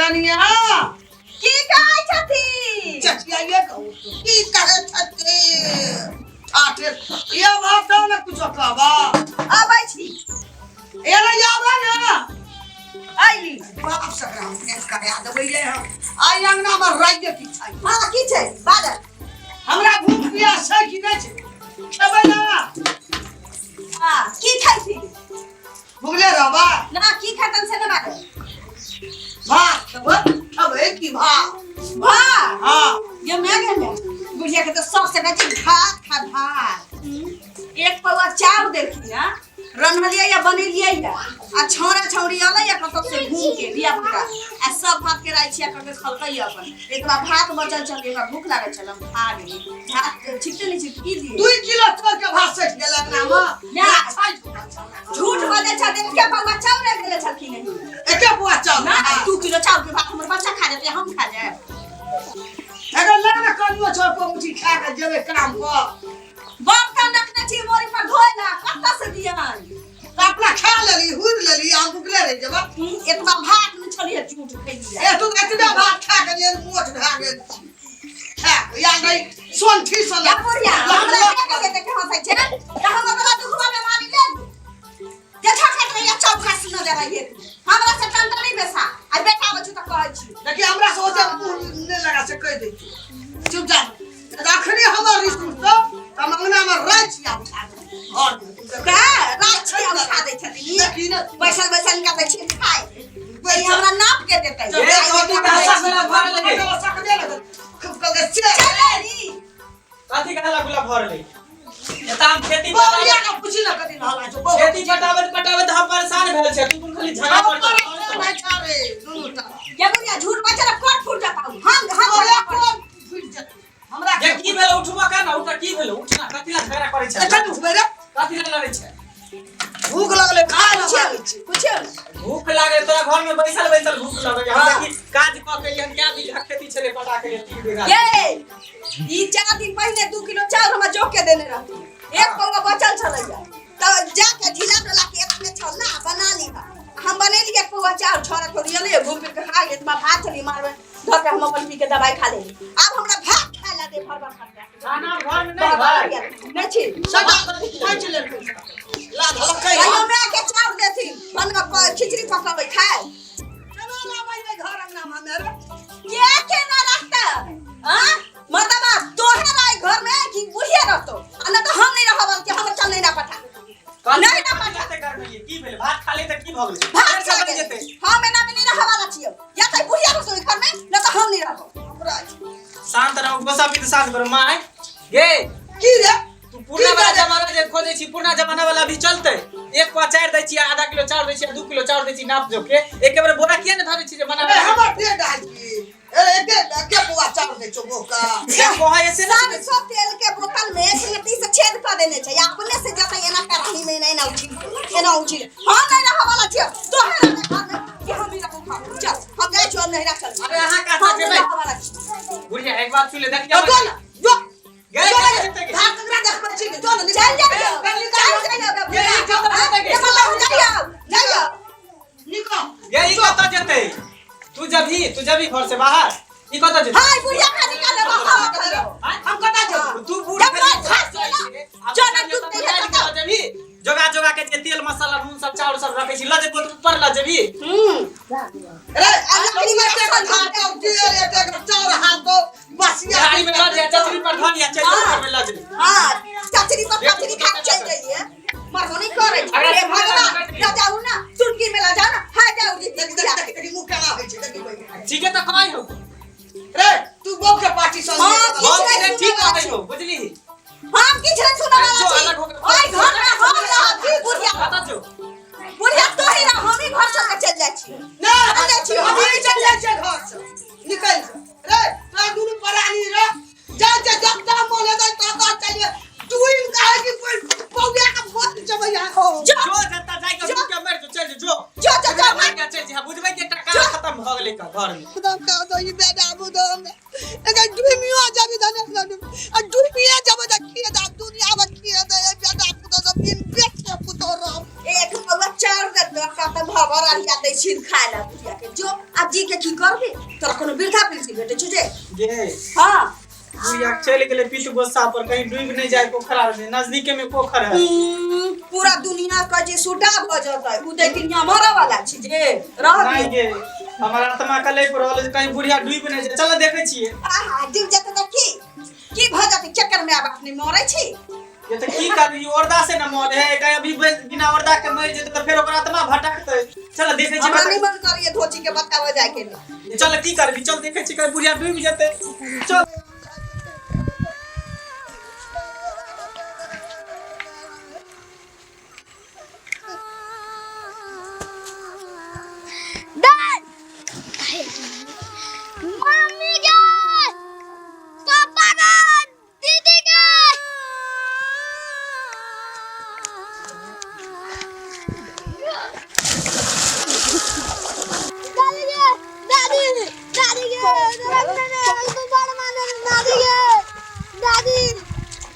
कनिया की कहै छथि चचिया ये कहू की कहै छथि आठे ये बात न कुछ कहबा आबै छी एना जाबा ना आइली बाप सकरा केस करा देबै ये हम आई अंगना में राज्य की छै हां की छै बादल हमरा भूख प्यास छै कि नै छै खेबै ना हां की खाइ छी भूखले रहबा ना की खतन से ना बादल भात खेबै की भात भात हां ये मैं बुढ़िया के तो सबसे बेसी भात खा भात एक पौआ चाउर देलखिन ना रन्हलिया या बनेलिया या आ छौरा छौरी अलै या कतौ से घूम के दिया पुता आ सब भात के राई छिया करके खलकै अपन एक बार भात बचल चल एक बार भूख लागल चल हम खा गेली भात छिकते नहीं छिक की दिए 2 किलो तोड़ के भात सट गेल अंगना में ना झूठ बोले छ देख के पौआ चाउर देले छलखिन नहीं एके बुआ चाउर ना 2 किलो चाउर के भात हमर बच्चा खा जाते हम खा जाए अगर लाना कनियो छ पमुची खा के जेबे काम पर बर्तन रखने छी मोरी पर धोइला कत्ता से दियन त अपना खा लेली हुर लेली हम भूखले रह जेबा एतबा भात न छलिए झूठ खइलिया ए तू एतबा भात खा के लिए मोट भा गेल खा या गई सोनठी सन या बुढ़िया हमरा के देखे हंसै छै त हम बला दुखवा में मारी ले जे छखट रहिया चौका सुन देबा ये हमरा से टंटा नहीं बेसा आ बेटा बचू त कहै छी देखि हमरा से ओते ने लगा से कह दे चुप जा अखनी हमर रिसुर तो हम अंगना में राचिया उठा दे और का राछिया उठा दै छथि देखि न बैसल बैसल का दै छी खाए वही हमरा नाप के देतै ये कथी भाषा मेरा भर लगे सकदे लगे खूब कल के चलेरी कथी कहला गुला भर ले एता हम खेती बोलिया पटावे का पूछी ना कदी हला जो खेती पटावे त हम परेशान भेल छै तू खाली झगड़ा कर भाई छारे दुनुटा ये बुढ़िया झूठ बचल कोट फूट जाता हम बोलिया कौन फुट जा हमरा ये की भेल उठबो का ना उठ की भेल उठना कथी ला झगड़ा करे छै अच्छा तू बेरे कथी ला लड़े छै भूख लगले खा ले कुछ भूख लागे तोरा घर में बैसल बैसल भूख लगे हम देखी काज क के हम क्या बीघा खेती छले पटा के 3 बीघा ये ई 4 दिन पहले 2 किलो चाउर हम जोक के देने रहती एक पौवा बचल छलैया त जाके ढीला डोला के अपने छल ना बना ली हम बनेली एक पौवा चाउर छोरा छोरी ले घूम फिर के खा ले त भात चली मारबे घर के हम अपन पी के दवाई खा ले अब हमरा भात खाए ला दे भर खाना घर में नहीं भाई नहीं छी सदा खाइ चले ला धलकै अयो मैं के चाउर देती बन का खिचड़ी पकावे खाए चलो ला भाई घर अंगना में मेरे के ना रखता हां मर्दबा तोहे रही घर में कि बुढ़िया रहतो आ ना तो हम नहीं रहब कि हम चल नहीं ना पटा नहीं ना पटा करते कर में की भेल भात खा ले त की भ गेल भात से खा बन के जेते हम एना में नहीं रहब वाला छियो या तो बुढ़िया रहतो घर में ना तो हम नहीं रहब शांत रहो बसा भी शांत करो माय गे की रे तू पुराना वाला जमाना जे खोजे छी पुराना जमाना वाला भी चलते एक पा चार दै छी आधा किलो चाउर दै छी 2 किलो चाउर दै छी नाप जो के एक बार बोरा किया न धरे छी जे अरे बना हमर पेट डाल की अरे के बुआ चाउर दे चोबो का क्या कोहा ऐसे ना सरसों तेल के बोतल में लट्टी से छेद कर देने चाहिए अपने से जैसे एना कढ़ाई में नहीं ना उठी एना उठी हम नहीं रहब वाला छियो तो है ना घर में कि हम ही रहब चल हम जाय छो नहीं रख चल अरे यहाँ का था जेबे बुढ़िया एक बात सुन ले देख तो ना जो गए भात करा देख बच्ची के जो ना चल जा ये वाला हो जाइयो निको ये कत जते तू जब ही घर से बाहर ई कत जते हाय बुढ़िया का निकाल बाहर हम कता जो तू बूढ़ जो ना तू जब ही जोगा के जे तेल मसाला नून सब चाउर सब रखे छी लजे ऊपर लजे भी अरे लकड़ी में के भात और तेल एक चाउर हाथ दो बसिया गाड़ी में लजे चचरी पर धनिया चल में लजे हां चचरी पर चचरी खा चल जाइए मरबो नहीं करे अरे भगवान जा जाऊ ना चुटकी में ला जा ना हां जाऊ जी देखी मुंह केना होय छै देखी ठीक है तो कहीं हो रे तू बौ के पार्टी संग हम ठीक है हो बुझली हम किछ नहीं सुना जो वाला अलग हो छी ओए घर में हम रह की बुढ़िया बता जो बुढ़िया तो ही ना हम ही घर छोड़ के चल जाय छी ना चल छी हम ही चल जाय छै घर से निकल रे आ दुनु परानी रे जा जा जब दाम मोले दे तो चलिए तू इन कहे कि पौया का भोट जब यहां जो जनता जाय के के मर जो चल जो मार के चल जी बुझबै के टका खत्म भ गेलै का घर में खुदा का तो ये बेटा बुदम अगर दुमिया जाबी धने आ दुमिया जब देखिए दा दुनिया बकिए दे बेटा पुतो सब दिन बेच के पुतो रह एक पौवा चाउर दे दो का त भवर आ जाते छिन खाए ला बुढ़िया के जो आ जी के की करबे तोरा कोनो वृद्धा पेंशन भेटे छ जे गे हां बुढ़िया चल गेले पीत गोस्सा पर कहीं डूब नहीं जाए पोखरा में नजदीके में पोखर है पूरा दुनिया का जे सुटा भ जतै उ देखिन हमारा वाला छी जे रह नहीं गे हमारा आत्मा कले पर रहल कहीं बुढ़िया डूब नहीं जाए चल देखे छिए आहा डूब जतै त की भ जतै चक्कर में अब अपने मरै छी ये तो की करबी ओरदा से न मोल है कहीं अभी बिना ओरदा के मर जेते तो फिर ओकर आत्मा भटकतै चल देखे छी हमरा नहीं मन करिए धोची के बतावे जाय के चल की करबी चल देखे छी कहीं बुढ़िया डूब जेते चल मम्मी के पापा के दीदी के दादी के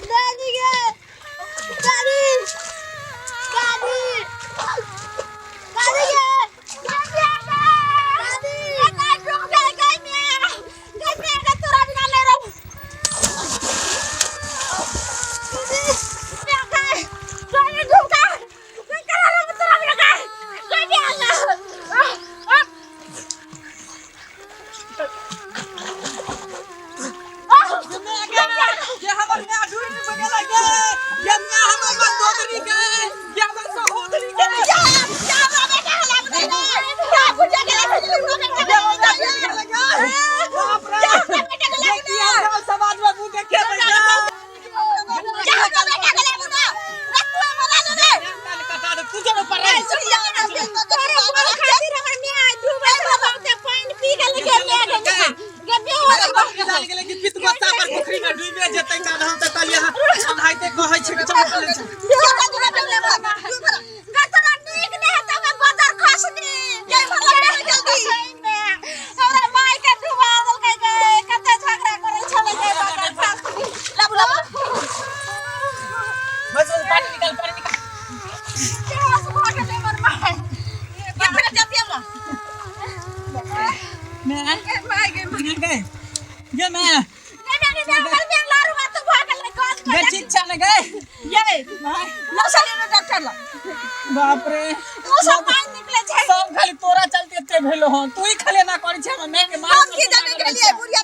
बाप रे वो सब पानी निकले छै सब खाली तोरा चलते ते भेलो हो तू ही खाली ना करै छै मैं के मार हम की जाने के लिए बुढ़िया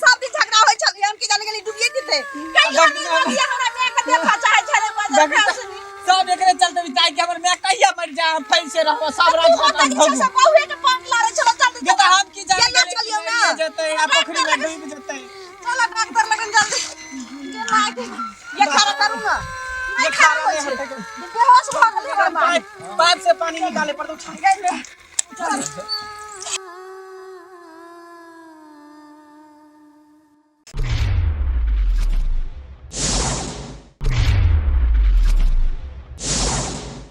सब दिन झगड़ा होय छल हम की जाने के लिए डूबिए जेते कहिया बुढ़िया हमरा मैं के देखा चाहे छले बदर सब एकरे चलते बिताई के हमर मैं कहिया मर जा फैसे रहबो सब रात भगो सब बहुए के पानी लारे चलो चल ये तो हम की जाने के चलियो ना जते आ पोखरी में डूब जते चलो डॉक्टर लगन जल्दी ये खड़ा करू ना ये खारा में हटे बेहोश भ गेल पाइप से पानी निकाले पर तो उठा